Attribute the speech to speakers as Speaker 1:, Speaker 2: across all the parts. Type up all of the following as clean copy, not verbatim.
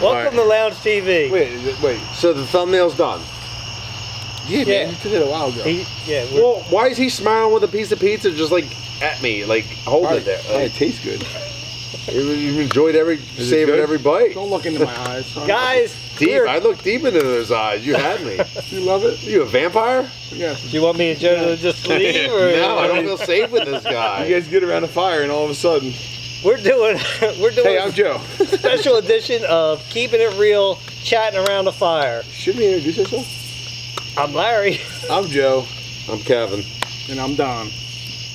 Speaker 1: Welcome to Lounge TV.
Speaker 2: Wait. So the thumbnail's done.
Speaker 3: Yeah, man. You did it a while ago.
Speaker 2: Well, why is he smiling with a piece of pizza just like at me, like holding it there?
Speaker 3: It tastes good.
Speaker 2: You enjoyed saving every bite.
Speaker 3: Don't look into my eyes.
Speaker 1: Guys,
Speaker 2: deep. I looked deep into those eyes. You had me.
Speaker 3: You love it?
Speaker 2: You a vampire?
Speaker 3: Yes.
Speaker 1: Do you want me and Joe to just leave? Or
Speaker 2: no, I don't feel safe with this guy.
Speaker 3: You guys get around a fire and all of a sudden.
Speaker 1: We're doing
Speaker 3: Hey, I'm Joe.
Speaker 1: Special edition of Keeping It Real, chatting around the fire.
Speaker 3: Shouldn't we introduce ourselves?
Speaker 1: I'm Larry.
Speaker 3: I'm Joe.
Speaker 2: I'm Kevin.
Speaker 3: And I'm Don.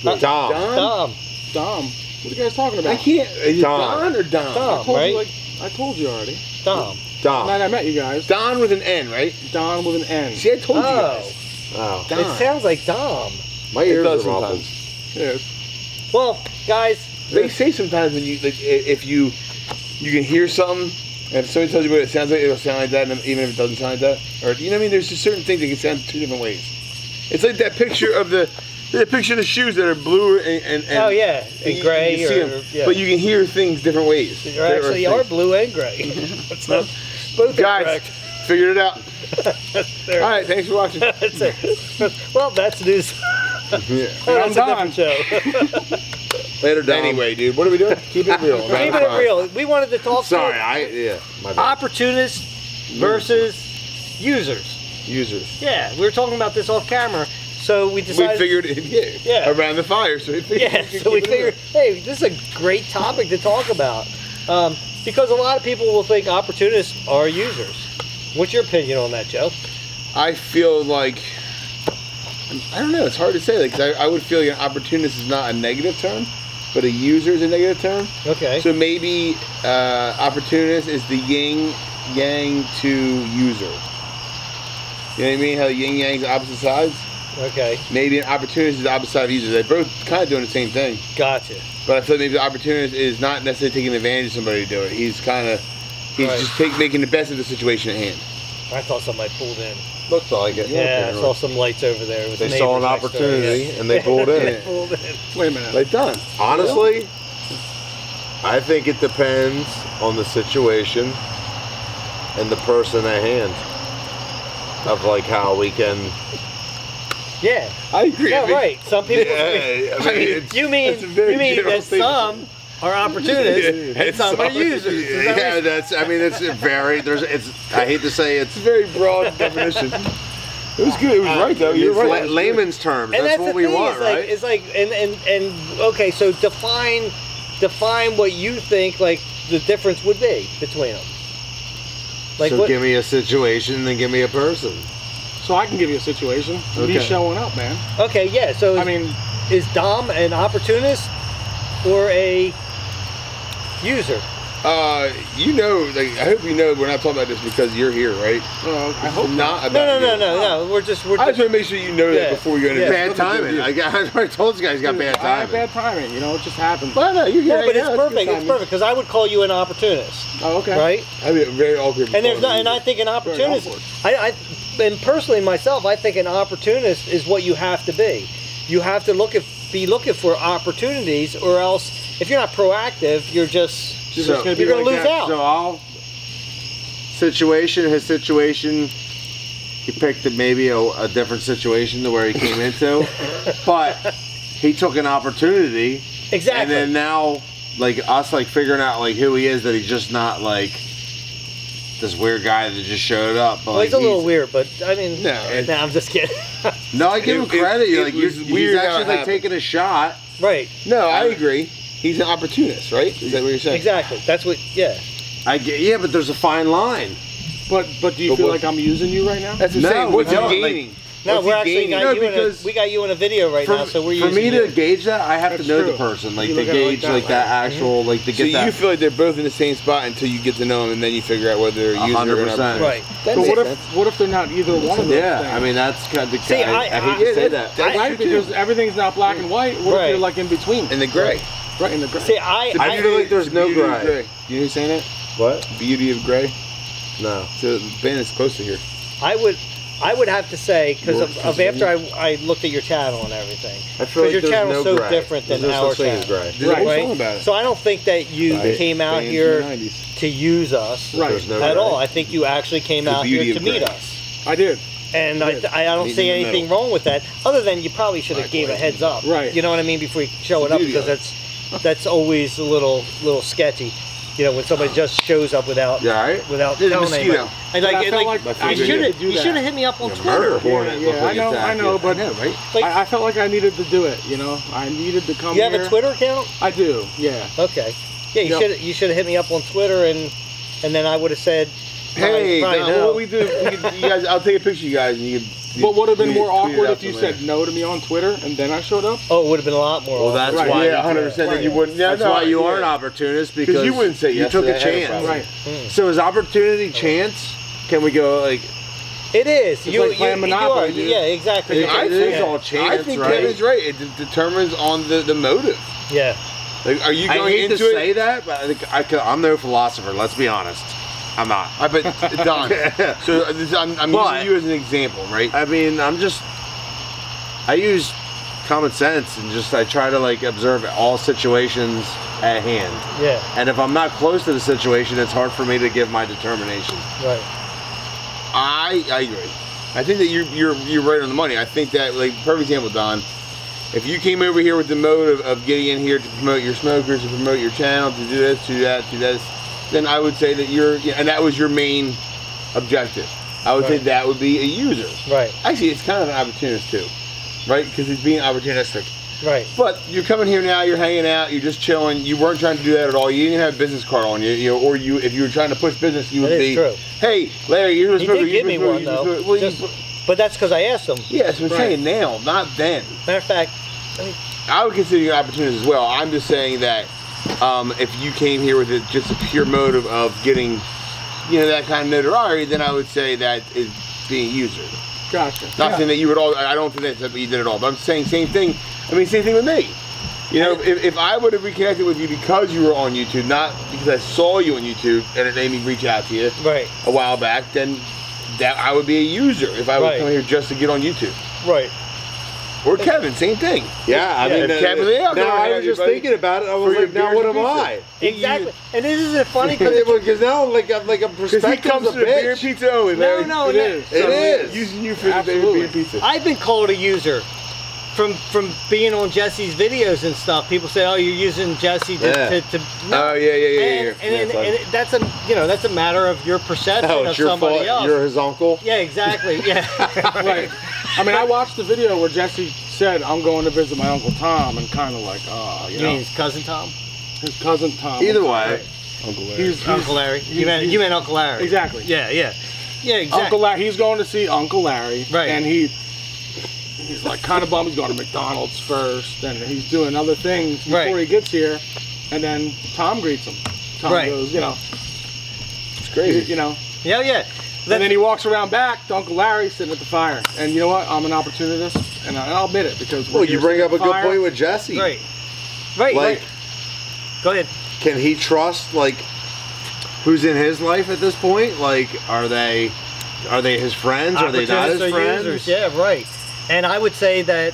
Speaker 1: Dom.
Speaker 3: What are you guys talking about? I can't. Is it Don or Dom?
Speaker 1: Dom, right?
Speaker 3: I told you already.
Speaker 1: Dom.
Speaker 3: Night I met you guys. Don with an N, right? Don with an N. See, I told you guys.
Speaker 2: Oh.
Speaker 1: It sounds like Dom.
Speaker 2: My ears are muffled.
Speaker 3: Yes.
Speaker 1: Well, guys.
Speaker 3: They say sometimes when you, like, if you can hear something, and if somebody tells you what it sounds like, it'll sound like that, and even if it doesn't sound like that. Or, you know what I mean? There's just certain things that can sound two different ways. It's like that picture of the shoes that are blue and
Speaker 1: oh yeah, and gray.
Speaker 3: You see them, but you can hear things different ways.
Speaker 1: They actually are blue and gray. That's not both
Speaker 3: guys,
Speaker 1: correct.
Speaker 3: Figured it out. All right, thanks for watching.
Speaker 1: That's it. Well, that's news.
Speaker 3: I'm
Speaker 1: Don. Show.
Speaker 2: Later, Dom.
Speaker 3: Anyway, dude, what are we doing? Keep it real.
Speaker 1: Keep it real. We wanted to talk.
Speaker 2: Sorry,
Speaker 1: my bad. Opportunists versus users. Yeah, we were talking about this off camera. So we decided.
Speaker 3: We figured it, around the fire. So we figured.
Speaker 1: So we figured, hey, this is a great topic to talk about, because a lot of people will think opportunists are users. What's your opinion on that, Joe?
Speaker 3: I feel like, I don't know. It's hard to say. Like, I would feel like an opportunist is not a negative term, but a user is a negative term.
Speaker 1: Okay.
Speaker 3: So maybe opportunist is the yin yang to user. You know what I mean? How yin yang's opposite sides.
Speaker 1: Okay.Maybe
Speaker 3: an opportunist is the opposite side of user. They're both kind of doing the same thing.
Speaker 1: Gotcha.
Speaker 3: But I feel like maybe the opportunist is not necessarily taking advantage of somebody to do it. He's just making the best of the situation at hand.
Speaker 1: I thought somebody pulled in.
Speaker 2: Looked like it.
Speaker 1: Yeah, I saw some lights over there.
Speaker 2: They saw an opportunity and they pulled in.
Speaker 3: Wait a minute. Like done.
Speaker 2: Honestly, I think it depends on the situation and the person at hand of like how we can.
Speaker 1: Yeah,
Speaker 3: I agree.
Speaker 1: Yeah, right. Some people. You mean that some are opportunists and some are users?
Speaker 2: Yeah, that's. I mean, it's very. I hate to say it's
Speaker 3: a very broad definition. It was good. It was right though. You're right.
Speaker 2: Layman's terms. That's what we want, right?
Speaker 1: It's like and okay. So define what you think like the difference would be between them. Like,
Speaker 2: so give me a situation, then give me a person.
Speaker 3: So I can give you a situation. Okay. Me showing up, man.
Speaker 1: Okay, yeah. So I mean, is Dom an opportunist or a user?
Speaker 3: You know, like, I hope you know we're not talking about this because you're here, right?
Speaker 1: I hope not. About no. We're just.
Speaker 3: I just want to make sure you know that before we go into
Speaker 2: bad timing. I told you guys got bad timing.
Speaker 3: I have bad timing. You know, it just happens. But no, you're here.
Speaker 1: No, but it's perfect. It's perfect because I would call you an opportunist.
Speaker 3: Oh, okay.
Speaker 1: Right.
Speaker 3: I mean, very awkward.
Speaker 1: And there's not. And I think an opportunist. And personally myself, I think an opportunist is what you have to be. You have to be looking for opportunities, or else if you're not proactive, you're just you're going to lose out.
Speaker 2: So his situation, he picked maybe a different situation to where he came into, but he took an opportunity.
Speaker 1: Exactly.
Speaker 2: And then now, like us, like figuring out like who he is, that he's just not like this weird guy that just showed up.
Speaker 1: Well, he's a little weird, but I mean, no, I'm just kidding.
Speaker 2: No, I give him credit. He's actually like taking a shot.
Speaker 1: Right.
Speaker 3: No, I agree. He's an opportunist, right? Is that what you're saying?
Speaker 1: Exactly. That's what. Yeah.
Speaker 2: Yeah, but there's a fine line.
Speaker 3: But do you feel like I'm using you right now? That's what I'm saying. What's he gaining?
Speaker 1: No, we're actually we got you in a video right now, so we're using
Speaker 2: for me to gauge that, I have to know the person, like to gauge like that actual, like to get that. So
Speaker 3: you feel like they're both in the same spot until you get to know them, and then you figure out whether they're a user or not.
Speaker 1: Right.
Speaker 3: But what if they're not either one of those?
Speaker 2: Yeah, I mean that's kind of the. See, I hate to say that.
Speaker 3: Right, because everything's not black and white. What if you're like in between? In the gray. Right, in the gray.
Speaker 1: See, I
Speaker 2: feel like there's no gray.
Speaker 3: You know saying that?
Speaker 2: What?
Speaker 3: Beauty of gray.
Speaker 2: No.
Speaker 3: So Ben is close to here.
Speaker 1: I would. I would have to say, because
Speaker 2: More
Speaker 1: of after I looked at your channel and everything,
Speaker 2: I feel like
Speaker 1: your
Speaker 2: there's
Speaker 1: channel's
Speaker 2: no
Speaker 1: so
Speaker 2: gray.
Speaker 1: different than
Speaker 2: There's no
Speaker 1: our
Speaker 2: such thing as
Speaker 1: channel.
Speaker 2: gray.
Speaker 3: There's a whole song about it.
Speaker 1: So I don't think that you
Speaker 2: Right.
Speaker 1: came out
Speaker 3: Bands
Speaker 1: here
Speaker 3: in the 90s.
Speaker 1: to use us
Speaker 3: Right.
Speaker 2: There's no
Speaker 1: at
Speaker 2: gray.
Speaker 1: all. I think you actually came
Speaker 3: The
Speaker 1: out here
Speaker 3: beauty
Speaker 1: to
Speaker 3: of
Speaker 1: meet
Speaker 3: gray.
Speaker 1: us.
Speaker 3: I did.
Speaker 1: And I don't
Speaker 3: Meet
Speaker 1: see
Speaker 3: in the
Speaker 1: anything
Speaker 3: middle.
Speaker 1: wrong with that, other than you probably should have
Speaker 3: Right,
Speaker 1: gave a
Speaker 3: right.
Speaker 1: heads up.
Speaker 3: Right.
Speaker 1: You know what I mean, before you show it
Speaker 3: The
Speaker 1: up,
Speaker 3: beauty
Speaker 1: because
Speaker 3: of
Speaker 1: that's always a little sketchy. You know, when somebody just shows up without
Speaker 2: Yeah, right?
Speaker 1: without
Speaker 3: There's a
Speaker 1: telling
Speaker 3: mosquito.
Speaker 1: anybody. And
Speaker 3: But I
Speaker 1: like,
Speaker 3: felt
Speaker 1: like,
Speaker 3: like
Speaker 2: I
Speaker 1: you
Speaker 2: should
Speaker 3: do that.
Speaker 1: should have hit me up on
Speaker 2: Yeah,
Speaker 1: Twitter.
Speaker 2: murder hornet.
Speaker 3: Yeah, I know, but
Speaker 2: right?
Speaker 1: Like,
Speaker 3: I felt like I needed to do it. You know, I needed to come
Speaker 1: you have
Speaker 3: here.
Speaker 1: a Twitter account?
Speaker 3: I do. Yeah.
Speaker 1: Okay. Yeah,
Speaker 3: Yep.
Speaker 1: you should have hit me up on Twitter, and then I would have said,
Speaker 3: Hey,
Speaker 1: Brian,
Speaker 3: Don,
Speaker 1: no.
Speaker 3: what we do? You guys, I'll take a picture of you guys, and you.
Speaker 4: But would have been
Speaker 3: tweet it-
Speaker 4: more
Speaker 3: tweet it
Speaker 4: awkward
Speaker 3: out
Speaker 4: if you
Speaker 3: somewhere.
Speaker 4: said no to me on Twitter and then I showed up?
Speaker 1: Oh, it would have been a lot more.
Speaker 2: Well, that's
Speaker 1: awkward.
Speaker 3: Right,
Speaker 2: why.
Speaker 3: yeah, 100%. Then you wouldn't. Yeah,
Speaker 2: That's
Speaker 3: no,
Speaker 2: why you
Speaker 3: yeah.
Speaker 2: are an opportunist, because
Speaker 3: you wouldn't say
Speaker 2: you
Speaker 3: yes
Speaker 2: took
Speaker 3: to
Speaker 2: a
Speaker 3: that head of
Speaker 2: chance.
Speaker 3: problem.
Speaker 4: Right.
Speaker 2: So is opportunity chance? Can we go like?
Speaker 1: It is.
Speaker 4: It's like playing Monopoly,
Speaker 1: you are.
Speaker 4: dude.
Speaker 1: Yeah, exactly.
Speaker 3: I
Speaker 2: It
Speaker 3: think
Speaker 2: is all chance,
Speaker 3: I think
Speaker 2: right?
Speaker 3: Kevin's right. It determines on the motive.
Speaker 1: Yeah.
Speaker 3: Like, are you
Speaker 2: I
Speaker 3: going
Speaker 2: hate
Speaker 3: into
Speaker 2: to
Speaker 3: it?
Speaker 2: say that, but I'm no philosopher. Let's be honest. I'm not.
Speaker 3: I bet Don. So I'm
Speaker 2: But-
Speaker 3: using you as an example, right?
Speaker 2: I mean, I use common sense and I try to like observe all situations at hand.
Speaker 1: Yeah.
Speaker 2: And if I'm not close to the situation, it's hard for me to give my determination.
Speaker 1: Right.
Speaker 3: I agree. I think that you're right on the money. I think that, like, perfect example, Don. If you came over here with the motive of getting in here to promote your smokers, to promote your channel, to do this, to that, to this, then I would say that and that was your main objective. I would say
Speaker 1: Right.
Speaker 3: that would be a user.
Speaker 1: Right.
Speaker 3: Actually, it's kind of an opportunist too, right? Because it's being opportunistic.
Speaker 1: Right.
Speaker 3: But you're coming here now, you're hanging out, you're just chilling. You weren't trying to do that at all. You didn't have a business card on you, or if you were trying to push business, you would
Speaker 1: That
Speaker 3: be,
Speaker 1: is true.
Speaker 3: hey, Larry, you're a
Speaker 1: He
Speaker 3: smoker.
Speaker 1: did give me one though.
Speaker 3: Well,
Speaker 1: Just- but that's because I asked him.
Speaker 3: yeah, that's what I'm saying now, not then.
Speaker 1: Matter of fact,
Speaker 3: I would consider you an opportunist as well. I'm just saying that if you came here with just a pure motive of getting, that kind of notoriety, then I would say that is being a user.
Speaker 4: Gotcha.
Speaker 3: Not saying that you would all. I don't think that's what you did at all. But I'm saying same thing. I mean, same thing with me. If I would have reconnected with you because you were on YouTube, not because I saw you on YouTube and it made me reach out to you
Speaker 1: right.
Speaker 3: a while back, then that I would be a user if I would
Speaker 1: Right.
Speaker 3: come here just to get on YouTube.
Speaker 1: Right.
Speaker 3: Or Kevin, same thing.
Speaker 2: Yeah, I mean,
Speaker 3: if Kevin, yeah,
Speaker 2: now I was just thinking about it. I was
Speaker 3: For your
Speaker 2: like, now
Speaker 3: beers
Speaker 2: what
Speaker 3: and
Speaker 2: am
Speaker 3: pizza.
Speaker 2: I?
Speaker 1: Exactly. And isn't it funny?
Speaker 2: Because now I'm like a
Speaker 3: Because he
Speaker 2: perspective
Speaker 3: comes
Speaker 2: of
Speaker 3: to
Speaker 2: a
Speaker 3: the beer
Speaker 2: bitch.
Speaker 3: pizza only,
Speaker 1: No,
Speaker 3: Larry.
Speaker 1: no,
Speaker 4: It
Speaker 1: no.
Speaker 4: is.
Speaker 2: It is.
Speaker 3: Using you for the
Speaker 4: Absolutely.
Speaker 3: beer pizza.
Speaker 1: I've been called a user from being on Jesse's videos and stuff. People say, "Oh, you're using Jesse to."
Speaker 2: Yeah.
Speaker 3: Oh, yeah.
Speaker 1: And that's that's a matter of your perception
Speaker 2: Oh,
Speaker 1: of
Speaker 2: it's your
Speaker 1: somebody
Speaker 2: fault.
Speaker 1: else.
Speaker 2: You're his uncle.
Speaker 1: Yeah, exactly. Yeah.
Speaker 4: Right. I mean, I watched the video where Jesse said, I'm going to visit my Uncle Tom, and kind of like,
Speaker 1: You mean his cousin Tom?
Speaker 4: his cousin Tom.
Speaker 2: Either way,
Speaker 3: Uncle Larry.
Speaker 4: He's
Speaker 1: Uncle Larry. You meant Uncle Larry.
Speaker 4: Exactly.
Speaker 1: Yeah, exactly.
Speaker 4: Uncle Larry, he's going to see Uncle Larry.
Speaker 1: Right.
Speaker 4: And he's like kind of bummed. He's going to McDonald's first, and he's doing other things before
Speaker 1: Right.
Speaker 4: he gets here. And then Tom greets him. Tom
Speaker 1: Right.
Speaker 4: goes,
Speaker 3: It's crazy.
Speaker 1: Yeah.
Speaker 4: And then he walks around back to Uncle Larry sitting at the fire. And you know what? I'm an opportunist, and I'll admit it because.
Speaker 2: well, you bring up a good point with Jesse.
Speaker 1: Right.
Speaker 2: Like,
Speaker 1: Right. Go ahead.
Speaker 2: can he trust like who's in his life at this point? Like, are they his friends? Are they not his
Speaker 1: Opportunists or
Speaker 2: friends?
Speaker 1: users. Yeah, right. And I would say that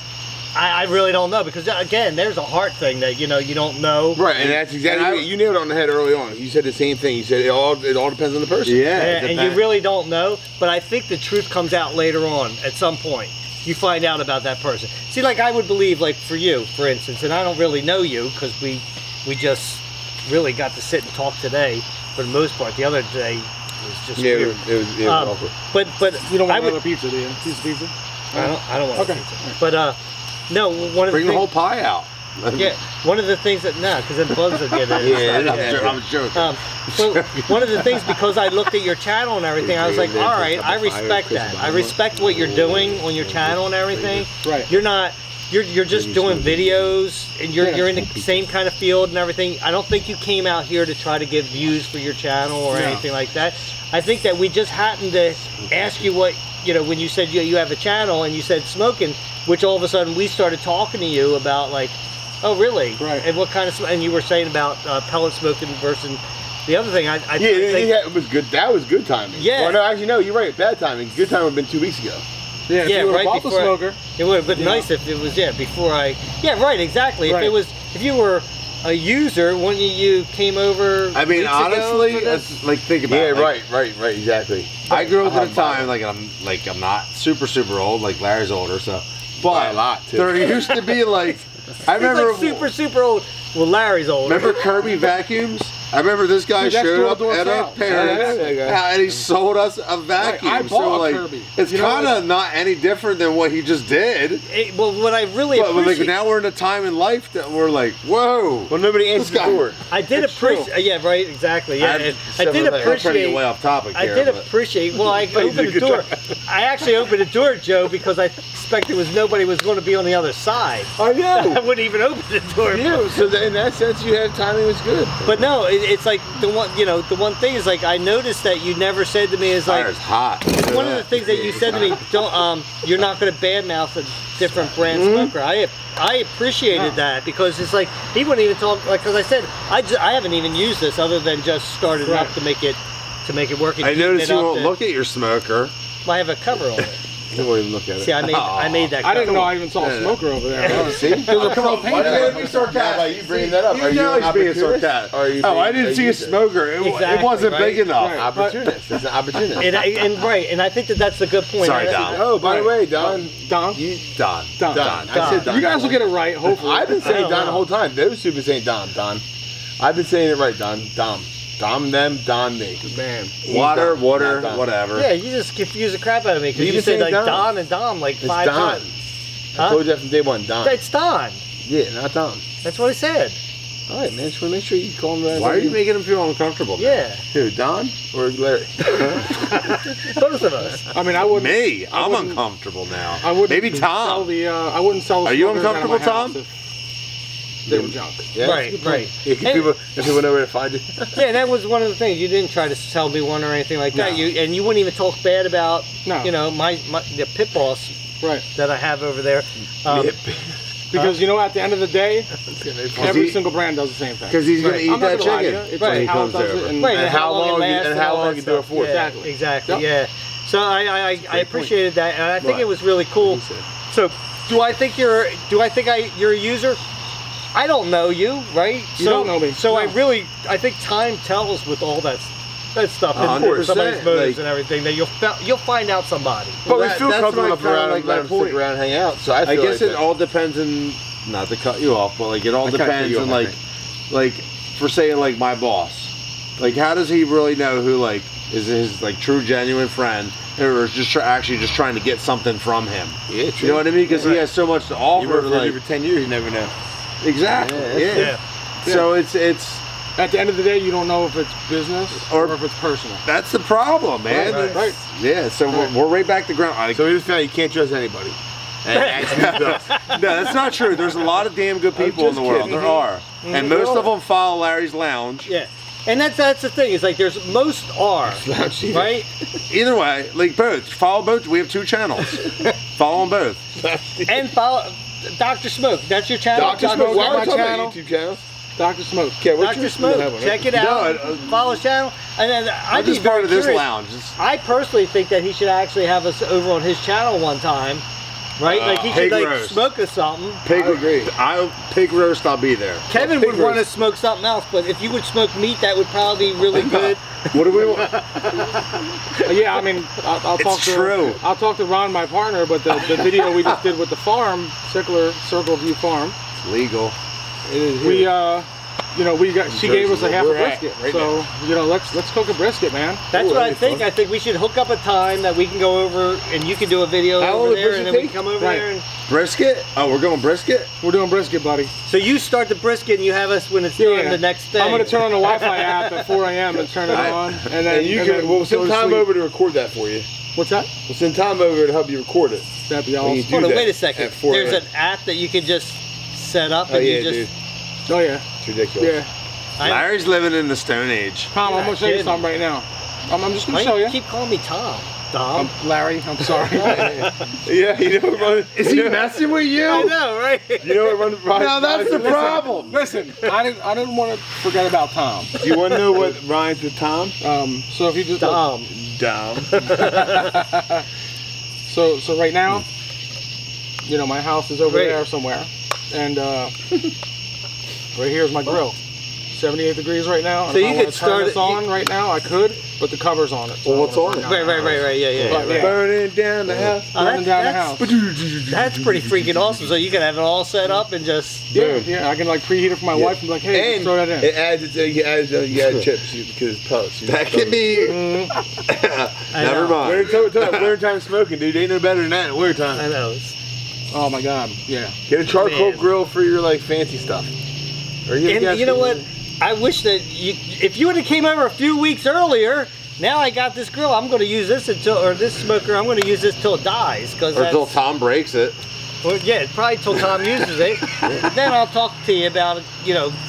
Speaker 1: I really don't know, because again, there's a heart thing that you don't know.
Speaker 3: Right, and that's exactly you nailed it on the head early on. You said the same thing. You said it all depends on the person.
Speaker 2: Yeah,
Speaker 1: And you really don't know, but I think the truth comes out later on at some point. You find out about that person. See, like I would believe, like for you, for instance, and I don't really know you because we just really got to sit and talk today for the most part. The other day was just
Speaker 3: Yeah,
Speaker 1: weird.
Speaker 3: it was awkward.
Speaker 1: But
Speaker 4: You don't
Speaker 1: I
Speaker 4: want
Speaker 1: would,
Speaker 4: another pizza, do you? Piece of pizza?
Speaker 1: I don't want
Speaker 4: Okay.
Speaker 1: pizza. But no, one of
Speaker 2: Bring
Speaker 1: the
Speaker 2: the whole
Speaker 1: things,
Speaker 2: pie out.
Speaker 1: yeah, one of the things that because then bugs will get in.
Speaker 2: I'm joking.
Speaker 1: But one of the things, because I looked at your channel and everything, I was like, all right, I respect that. I respect what you're doing on your channel and everything.
Speaker 4: Right.
Speaker 1: You're not, you're just doing videos, and you're in the same kind of field and everything. I don't think you came out here to try to get views for your channel or anything like that. I think that we just happened to ask you what, when you said you have a channel and you said smoking, which all of a sudden we started talking to you about like, oh really?
Speaker 4: Right.
Speaker 1: And what kind of, and you were saying about pellet smoking versus the other thing, I
Speaker 3: Yeah,
Speaker 1: think,
Speaker 3: it was good. That was good timing.
Speaker 1: Yeah.
Speaker 3: Well, no, actually, no, you're right. Bad timing. Good timing would have been 2 weeks ago.
Speaker 4: Yeah, if
Speaker 1: Yeah,
Speaker 4: you would've
Speaker 1: right
Speaker 4: bought the
Speaker 1: before
Speaker 4: smoker.
Speaker 1: it would have been
Speaker 4: You
Speaker 1: nice
Speaker 4: know?
Speaker 1: if it was before I. Yeah, right, exactly.
Speaker 4: Right.
Speaker 1: If you were a user when you came over.
Speaker 2: I mean,
Speaker 1: weeks ago
Speaker 2: honestly,
Speaker 1: for this?
Speaker 2: it's, like think about
Speaker 3: Yeah,
Speaker 2: it. Like,
Speaker 3: right, exactly.
Speaker 2: I grew up at a
Speaker 3: Bye.
Speaker 2: time I'm not super old, like Larry's older, so
Speaker 3: By
Speaker 2: but
Speaker 3: a lot, too.
Speaker 2: there used to be like I
Speaker 1: He's
Speaker 2: remember
Speaker 1: like super old. Well, Larry's older.
Speaker 2: remember Kirby vacuums? I remember this guy
Speaker 4: Dude, that's
Speaker 2: showed up
Speaker 4: door-to-door
Speaker 2: at our
Speaker 4: sales.
Speaker 2: parents
Speaker 3: Yeah.
Speaker 2: and he sold us a vacuum.
Speaker 4: I bought
Speaker 2: so
Speaker 4: a
Speaker 2: like
Speaker 4: Kirby.
Speaker 2: it's
Speaker 4: You know
Speaker 2: kind of not any different than what he just did.
Speaker 1: Well, what I really
Speaker 2: But like
Speaker 1: appreciate.
Speaker 2: now we're in a time in life that we're like, whoa.
Speaker 3: Well, nobody answered the
Speaker 2: guy-
Speaker 3: door.
Speaker 1: I did
Speaker 4: It's true.
Speaker 1: appreciate. Yeah, right. Exactly. Yeah, and I did
Speaker 2: I'm trying to get
Speaker 1: appreciate.
Speaker 2: way off topic
Speaker 1: I
Speaker 2: here.
Speaker 1: did
Speaker 2: but-
Speaker 1: appreciate. Well, I
Speaker 3: But you
Speaker 1: opened
Speaker 3: did
Speaker 1: the
Speaker 3: a
Speaker 1: door.
Speaker 3: good job.
Speaker 1: I actually opened the door, Joe, because I expected nobody was going to be on the other side.
Speaker 3: I
Speaker 1: I
Speaker 3: know.
Speaker 1: wouldn't even open the door.
Speaker 3: Yeah, so in that sense, you had timing was good.
Speaker 1: But no, it's like the one. The one thing is like I noticed that you never said to me is like
Speaker 2: Fire's hot.
Speaker 1: one of the things that you said to me. Don't you're not going to badmouth a different brand smoker. I appreciated that because it's like he wouldn't even talk like because I said I haven't even used this other than just started up to make it work. And
Speaker 2: I
Speaker 1: heating
Speaker 2: noticed
Speaker 1: it
Speaker 2: you
Speaker 1: up
Speaker 2: won't
Speaker 1: to-
Speaker 2: look at your smoker.
Speaker 1: I have a cover on it.
Speaker 3: You won't even look at it.
Speaker 1: See, I made that.
Speaker 4: I didn't know
Speaker 1: cover.
Speaker 4: I even saw a smoker over there.
Speaker 3: See?
Speaker 4: There's a propane
Speaker 2: Why
Speaker 4: tank.
Speaker 2: did you be sarcastic?
Speaker 3: Now, you bringing that up?
Speaker 2: You
Speaker 3: Are you
Speaker 2: know
Speaker 3: an
Speaker 2: he's being
Speaker 3: opportunist?
Speaker 2: sarcastic.
Speaker 3: Or are you
Speaker 2: Oh,
Speaker 3: being
Speaker 2: I didn't see a
Speaker 3: user?
Speaker 2: smoker. It
Speaker 1: Exactly,
Speaker 2: wasn't
Speaker 1: right?
Speaker 2: big enough.
Speaker 4: Right.
Speaker 3: Opportunist. It's an opportunist.
Speaker 1: And right, and I think that's a good point.
Speaker 2: Sorry,
Speaker 1: I-
Speaker 2: Dom.
Speaker 3: Oh, by the way, Don.
Speaker 4: Don?
Speaker 2: Don.
Speaker 4: Don.
Speaker 3: I said Don.
Speaker 4: You guys will get it right, hopefully.
Speaker 3: I've been saying
Speaker 1: Oh,
Speaker 3: Don
Speaker 1: wow.
Speaker 3: the whole time. Those two been saying Don. I've been saying it right, Don. Dom them, Don me.
Speaker 4: Man.
Speaker 2: Water,
Speaker 3: Don,
Speaker 2: water,
Speaker 3: not Don.
Speaker 2: whatever.
Speaker 1: Yeah, you just confuse the crap out of me because
Speaker 3: You
Speaker 1: you
Speaker 3: been
Speaker 1: said
Speaker 3: saying
Speaker 1: like
Speaker 3: Don.
Speaker 1: Don and Dom like
Speaker 3: It's
Speaker 1: 5
Speaker 3: Don.
Speaker 1: times.
Speaker 3: I
Speaker 1: Huh?
Speaker 3: told you that from day one, Don.
Speaker 1: It's Don.
Speaker 3: Yeah, not Don.
Speaker 1: That's what I said.
Speaker 3: All right, man. Just want to make sure you call him that.
Speaker 2: Why are you making him feel uncomfortable?
Speaker 1: Yeah,
Speaker 3: Who, Don or Larry?
Speaker 1: both of us.
Speaker 4: I mean, I wouldn't.
Speaker 2: Me,
Speaker 4: I
Speaker 2: I'm
Speaker 4: wouldn't-
Speaker 2: uncomfortable now.
Speaker 4: I wouldn't
Speaker 2: Maybe
Speaker 4: Sell
Speaker 2: Tom.
Speaker 4: the, I wouldn't sell. The
Speaker 2: Are you
Speaker 4: smokers out of my
Speaker 2: uncomfortable,
Speaker 4: house
Speaker 2: Tom?
Speaker 4: if They were junk.
Speaker 3: Yeah?
Speaker 1: Right, right.
Speaker 3: Yeah, if people know where to find you.
Speaker 1: Yeah, and that was one of the things. You didn't try to sell me one or anything like that.
Speaker 4: No.
Speaker 1: You wouldn't even talk bad about
Speaker 4: No.
Speaker 1: the pit boss
Speaker 4: Right.
Speaker 1: that I have over there.
Speaker 4: Because you know, at the end of the day, every
Speaker 2: he-
Speaker 4: single brand does the same thing.
Speaker 2: Because he's gonna
Speaker 1: Right.
Speaker 2: eat
Speaker 4: I'm not
Speaker 2: that
Speaker 4: gonna lie to
Speaker 2: chicken
Speaker 4: you. It's
Speaker 2: when
Speaker 1: like
Speaker 2: he
Speaker 4: how it
Speaker 2: comes
Speaker 4: does it
Speaker 2: over.
Speaker 4: and-
Speaker 1: Right,
Speaker 3: And how long
Speaker 1: it
Speaker 3: you-
Speaker 1: lasts
Speaker 3: and how
Speaker 1: all
Speaker 3: long
Speaker 1: that
Speaker 3: you do it
Speaker 1: stuff.
Speaker 3: for.
Speaker 1: Yeah,
Speaker 4: Exactly.
Speaker 1: exactly.
Speaker 4: Yep.
Speaker 1: Yeah. So I appreciated that, and I think
Speaker 3: Right.
Speaker 1: it was really cool.
Speaker 3: He said.
Speaker 1: So, do I think you're a user? I don't know you, right?
Speaker 4: You don't know me.
Speaker 1: So
Speaker 4: No.
Speaker 1: I think time tells with all that stuff and
Speaker 2: 100%,
Speaker 1: somebody's motives
Speaker 2: like-
Speaker 1: and everything that you'll find out somebody.
Speaker 3: But we
Speaker 2: that-
Speaker 3: feel
Speaker 2: that's
Speaker 3: comfortable
Speaker 2: my
Speaker 3: enough
Speaker 2: kinda
Speaker 3: around
Speaker 2: like
Speaker 3: let
Speaker 2: my
Speaker 3: him
Speaker 2: point.
Speaker 3: stick around and hang out. So I
Speaker 2: I
Speaker 3: feel
Speaker 2: guess
Speaker 3: like
Speaker 2: it all depends on, not to cut you off, but like it all
Speaker 3: I kinda cut
Speaker 2: depends
Speaker 3: you
Speaker 2: on
Speaker 3: off, I
Speaker 2: like for saying like my boss. Like how does he really know who like is his like true genuine friend or is just actually just trying to get something from him?
Speaker 3: Yeah,
Speaker 2: You know what I mean? Because he has so much to
Speaker 3: You
Speaker 2: offer.
Speaker 3: work for
Speaker 2: Like,
Speaker 3: for 10 years, you never know.
Speaker 2: exactly.
Speaker 3: Yeah,
Speaker 2: Yeah. So it's
Speaker 4: At the end of the day, you don't know if it's business or if it's personal.
Speaker 2: that's the problem, man.
Speaker 4: Right,
Speaker 2: It's-
Speaker 4: right.
Speaker 2: Yeah. So we're right back to ground. Like,
Speaker 3: So we just found you can't trust anybody. And
Speaker 2: no, that's not true. There's a lot of damn good people in the
Speaker 3: just
Speaker 2: world.
Speaker 3: kidding.
Speaker 2: There are, and most of them follow Larry's Lounge.
Speaker 1: Yeah. And that's the thing. It's like there's most are,
Speaker 3: Lounge either.
Speaker 1: right?
Speaker 2: Either way, like both. Follow both. We have 2 channels. Follow them both.
Speaker 1: And follow Dr. Smoke. That's your channel.
Speaker 3: Dr. Smoke,
Speaker 4: Smoke,
Speaker 3: why
Speaker 4: my
Speaker 3: are we talking about
Speaker 4: channel.
Speaker 3: YouTube channels?
Speaker 4: Dr. Smoke.
Speaker 3: Okay, what's
Speaker 1: Dr.
Speaker 3: your-
Speaker 1: Smoke.
Speaker 3: you have one, right?
Speaker 1: Check it out.
Speaker 2: No,
Speaker 1: Follow his channel. And then
Speaker 2: I'm
Speaker 1: I'd be
Speaker 2: just part
Speaker 1: very
Speaker 2: of this
Speaker 1: curious.
Speaker 2: lounge.
Speaker 1: I personally think that he should actually have us over on his channel one time, right? Like he should
Speaker 2: pig
Speaker 1: like
Speaker 2: roast.
Speaker 1: smoke us something.
Speaker 2: Pig,
Speaker 3: I agree.
Speaker 2: Pig roast. I'll be there.
Speaker 1: Kevin
Speaker 3: pig
Speaker 1: would want to
Speaker 3: roast.
Speaker 1: smoke something else, but if you would smoke meat, that would probably be really good.
Speaker 2: What do we want?
Speaker 4: Yeah, I mean, I'll talk to
Speaker 2: true.
Speaker 4: I'll talk to Ron, my partner, but the video we just did with the farm, Circle View Farm,
Speaker 2: It's legal.
Speaker 3: It is
Speaker 4: we
Speaker 3: here.
Speaker 4: she gave us a half a
Speaker 3: We're at
Speaker 4: brisket.
Speaker 3: right
Speaker 4: So let's cook a brisket, man.
Speaker 1: That's
Speaker 3: Ooh,
Speaker 1: what I
Speaker 3: that'd be
Speaker 1: think.
Speaker 3: fun.
Speaker 1: I think we should hook up a time that we can go over and you can do a video
Speaker 3: How long
Speaker 1: over
Speaker 3: would
Speaker 1: there, and then we
Speaker 3: brisket
Speaker 1: can come over
Speaker 4: Right.
Speaker 1: there. And
Speaker 2: Brisket? Oh, we're going brisket?
Speaker 4: We're doing brisket, buddy.
Speaker 1: so you start the brisket and you have us when it's done the next day.
Speaker 4: I'm gonna turn on the Wi-Fi app at 4 a.m. and turn it on, and then
Speaker 3: And you
Speaker 4: and
Speaker 3: can,
Speaker 4: then
Speaker 3: we'll
Speaker 4: go
Speaker 3: send
Speaker 4: to
Speaker 3: time
Speaker 4: sleep.
Speaker 3: over to record that for you.
Speaker 4: What's that?
Speaker 3: We'll send time over to help you record it.
Speaker 4: That'd be
Speaker 3: When you
Speaker 4: awesome.
Speaker 3: do
Speaker 1: Hold on,
Speaker 3: that
Speaker 1: wait a second.
Speaker 3: at 4
Speaker 1: There's
Speaker 3: a.m.
Speaker 1: an app that you can just set up
Speaker 3: Oh
Speaker 1: and
Speaker 3: yeah,
Speaker 1: you just.
Speaker 3: dude.
Speaker 4: Oh yeah,
Speaker 3: It's ridiculous.
Speaker 4: yeah.
Speaker 2: Larry's living in the Stone Age.
Speaker 4: Tom, I'm gonna show you
Speaker 1: kidding.
Speaker 4: something right now. I'm just
Speaker 1: Why
Speaker 4: gonna show
Speaker 1: you
Speaker 4: you.
Speaker 1: keep calling me Tom? Tom.
Speaker 4: Larry, I'm sorry.
Speaker 3: Yeah, you know what runs.
Speaker 5: Is he messing with you?
Speaker 1: I know, right?
Speaker 3: You know what runs?
Speaker 5: No, that's the problem.
Speaker 4: Listen, I didn't want to forget about Tom.
Speaker 3: Do you want to know what rhymes with Tom?
Speaker 4: So if you just
Speaker 1: Tom.
Speaker 3: Down.
Speaker 4: So right now, you know, my house is over
Speaker 1: Right.
Speaker 4: there somewhere, and right here's my grill. 78 degrees right now. And
Speaker 1: So
Speaker 4: if
Speaker 1: you
Speaker 4: I
Speaker 1: could
Speaker 4: wanna turn
Speaker 1: start
Speaker 4: this
Speaker 1: it-
Speaker 4: on right now. I could, but the cover's on it. So
Speaker 2: Well,
Speaker 4: I
Speaker 2: what's
Speaker 4: wanna
Speaker 2: on
Speaker 4: burn
Speaker 2: it?
Speaker 4: down the
Speaker 1: Right,
Speaker 4: house.
Speaker 1: yeah.
Speaker 4: But, yeah.
Speaker 3: Burning down the house.
Speaker 1: Oh,
Speaker 4: Burning down the house.
Speaker 1: That's pretty freaking awesome. So you can have it all set up and just.
Speaker 4: Yeah, I can like preheat it for my wife and be like, hey,
Speaker 3: And
Speaker 4: just throw that in.
Speaker 3: it adds you add chips because it's pellets.
Speaker 2: That could be.
Speaker 1: I
Speaker 2: Never
Speaker 1: know.
Speaker 2: mind.
Speaker 3: Winter time smoking, dude. Ain't no better than that in winter
Speaker 1: I
Speaker 3: time.
Speaker 1: know.
Speaker 4: Oh my God, yeah.
Speaker 3: Get a charcoal
Speaker 1: Man.
Speaker 3: grill for your like fancy stuff. Or
Speaker 1: And you know what? I wish that if you would have came over a few weeks earlier. Now I got this grill. I'm going to use this or this smoker. I'm going to use this till it dies,
Speaker 2: Or until Tom breaks it.
Speaker 1: Well, yeah, probably till Tom uses it. Then I'll talk to you about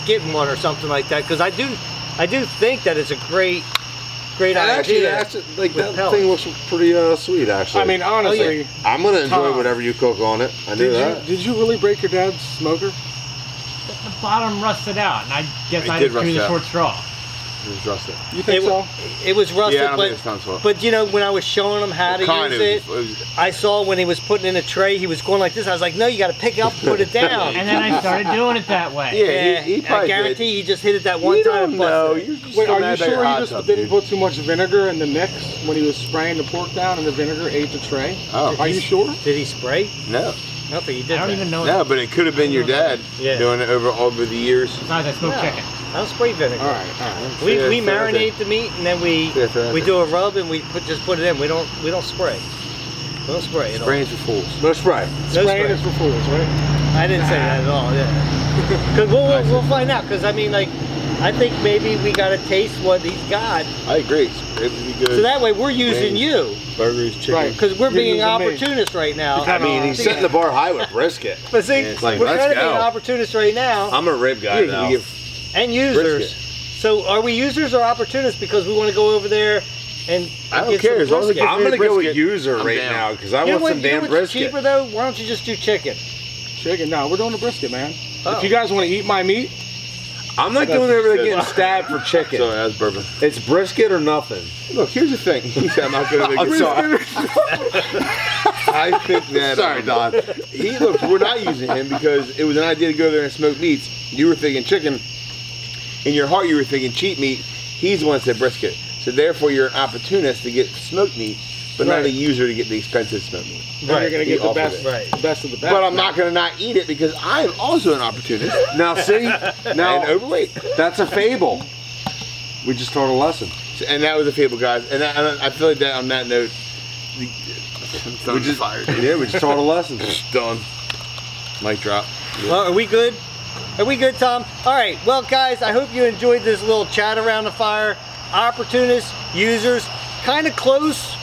Speaker 1: getting one or something like that, because I do think that it's a great
Speaker 2: Actually,
Speaker 1: idea.
Speaker 2: that's like
Speaker 1: with
Speaker 2: that
Speaker 1: pellets.
Speaker 2: thing looks pretty sweet. Actually,
Speaker 4: I mean, honestly,
Speaker 2: I'm gonna enjoy
Speaker 4: Tom.
Speaker 2: whatever you cook on it. I knew that.
Speaker 4: did you really break your dad's smoker?
Speaker 6: The bottom rusted out, and I guess
Speaker 3: It
Speaker 6: I
Speaker 3: did
Speaker 6: just drew
Speaker 3: rust
Speaker 6: the
Speaker 3: out.
Speaker 6: short straw.
Speaker 3: It was rusted.
Speaker 4: You think so?
Speaker 1: It was rusted,
Speaker 3: Yeah, I don't think
Speaker 1: but
Speaker 3: it's Tom's fault.
Speaker 1: when I was showing him how to
Speaker 3: Kind
Speaker 1: use
Speaker 3: of.
Speaker 1: it, I saw when he was putting in a tray, he was going like this. I was like, no, you got to pick it up, and put it down.
Speaker 6: And then I started doing it that way.
Speaker 3: Yeah, he
Speaker 1: I
Speaker 3: probably
Speaker 1: guarantee he just hit it that one
Speaker 3: You
Speaker 1: time.
Speaker 3: don't
Speaker 1: and
Speaker 3: know.
Speaker 1: busted it.
Speaker 3: You're just
Speaker 4: Wait,
Speaker 3: so
Speaker 4: are
Speaker 3: mad
Speaker 4: you
Speaker 3: about your
Speaker 4: sure
Speaker 3: hot
Speaker 4: he just
Speaker 3: tub,
Speaker 4: didn't
Speaker 3: dude.
Speaker 4: put too much vinegar in the mix when he was spraying the pork down, and the vinegar ate the tray?
Speaker 3: Oh.
Speaker 4: Are you sure?
Speaker 1: Did he spray?
Speaker 3: No,
Speaker 1: I don't think he did.
Speaker 6: I don't
Speaker 1: that.
Speaker 6: even know.
Speaker 3: no, but it could have been your dad
Speaker 1: Yeah.
Speaker 3: doing it over the years.
Speaker 6: Besides, I smoke
Speaker 1: No.
Speaker 6: chicken.
Speaker 1: I don't spray vinegar.
Speaker 4: All right.
Speaker 1: We
Speaker 3: Fair, fair,
Speaker 1: marinate the meat and then we
Speaker 3: Fair, fair,
Speaker 1: we
Speaker 3: fair.
Speaker 1: do a rub and we just put it in. We don't spray. We don't spray at all.
Speaker 3: Brains for fools.
Speaker 2: No spray.
Speaker 1: No
Speaker 4: Spraying
Speaker 1: spray.
Speaker 4: is for fools, right?
Speaker 1: I didn't say that at all. Yeah. Because we'll find out. Because I mean, like, I think maybe we got to taste what he's got.
Speaker 3: I agree. It would be good.
Speaker 1: So that way we're using
Speaker 3: Wings.
Speaker 1: you.
Speaker 3: Burgers, chicken.
Speaker 4: Right.
Speaker 1: Because we're
Speaker 4: You're
Speaker 1: being
Speaker 4: using me.
Speaker 1: opportunists right now.
Speaker 2: I mean, he's setting the bar high with brisket.
Speaker 1: But see,
Speaker 3: Yeah, it's like,
Speaker 1: we're
Speaker 3: let's
Speaker 1: kind of being
Speaker 3: go.
Speaker 1: opportunists right now
Speaker 2: I'm a rib guy
Speaker 3: Yeah,
Speaker 2: now.
Speaker 3: you give
Speaker 1: and users.
Speaker 3: brisket.
Speaker 1: So are we users or opportunists because we want to go over there and
Speaker 3: I don't
Speaker 1: get
Speaker 3: care,
Speaker 1: some
Speaker 3: as long as it
Speaker 1: brisket?
Speaker 3: gets
Speaker 2: I'm gonna go with
Speaker 3: brisket,
Speaker 2: user
Speaker 3: I'm
Speaker 2: right
Speaker 3: down.
Speaker 2: now because I
Speaker 1: You know
Speaker 2: want
Speaker 1: what,
Speaker 2: some damn
Speaker 1: what's
Speaker 2: brisket.
Speaker 1: cheaper though? Why don't you just do chicken?
Speaker 4: Chicken? No, we're doing the brisket, man.
Speaker 1: Oh.
Speaker 4: If you guys want to eat my meat,
Speaker 2: I'm not
Speaker 3: That's
Speaker 2: going over
Speaker 3: what
Speaker 2: there
Speaker 3: you
Speaker 2: getting
Speaker 3: said.
Speaker 2: stabbed for chicken.
Speaker 3: Sorry, that's bourbon.
Speaker 2: It's brisket or nothing.
Speaker 3: Look, here's the thing. He said I'm not going to
Speaker 2: I'm sorry.
Speaker 3: I think that.
Speaker 2: Sorry, Don.
Speaker 3: Look, we're not using him because it was an idea to go there and smoke meats. You were thinking chicken. In your heart, you were thinking cheap meat. He's the one that said brisket. So therefore, you're an opportunist to get smoked meat, but not
Speaker 1: Right.
Speaker 3: a user to get the expensive smoked meat.
Speaker 4: then you're going to
Speaker 3: He
Speaker 4: get the
Speaker 3: offered
Speaker 4: best,
Speaker 3: it.
Speaker 1: Right.
Speaker 4: the best of the best.
Speaker 3: But I'm not going to not eat it because I am also an opportunist
Speaker 2: Now see,
Speaker 3: and
Speaker 2: now
Speaker 3: overweight.
Speaker 2: that's a fable. We just taught a lesson.
Speaker 3: And that was a fable, guys. And I feel like that on that note, we just fired.
Speaker 2: Yeah, we just taught a lesson.
Speaker 3: Done. Mic drop.
Speaker 1: Well, are we good? Are we good, Tom? All right. Well, guys, I hope you enjoyed this little chat around the fire. Opportunists, users, kind of close.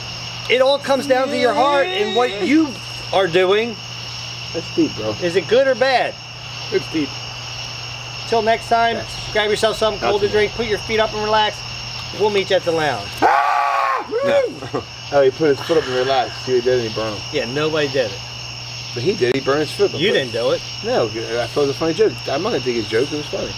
Speaker 1: It all comes down to your heart and what you are doing.
Speaker 3: That's deep, bro.
Speaker 1: Is it good or bad?
Speaker 4: It's deep.
Speaker 1: Till next time,
Speaker 3: Yes.
Speaker 1: grab yourself something cold to drink, put your feet up and relax. We'll meet you at the lounge.
Speaker 3: Oh, he put his foot up and relaxed. See what he did and he burned him.
Speaker 1: Yeah, nobody did it.
Speaker 3: But he did. He burned his foot.
Speaker 1: You didn't do it.
Speaker 3: No, I thought it was a funny joke. I'm not going to take his joke. It was funny.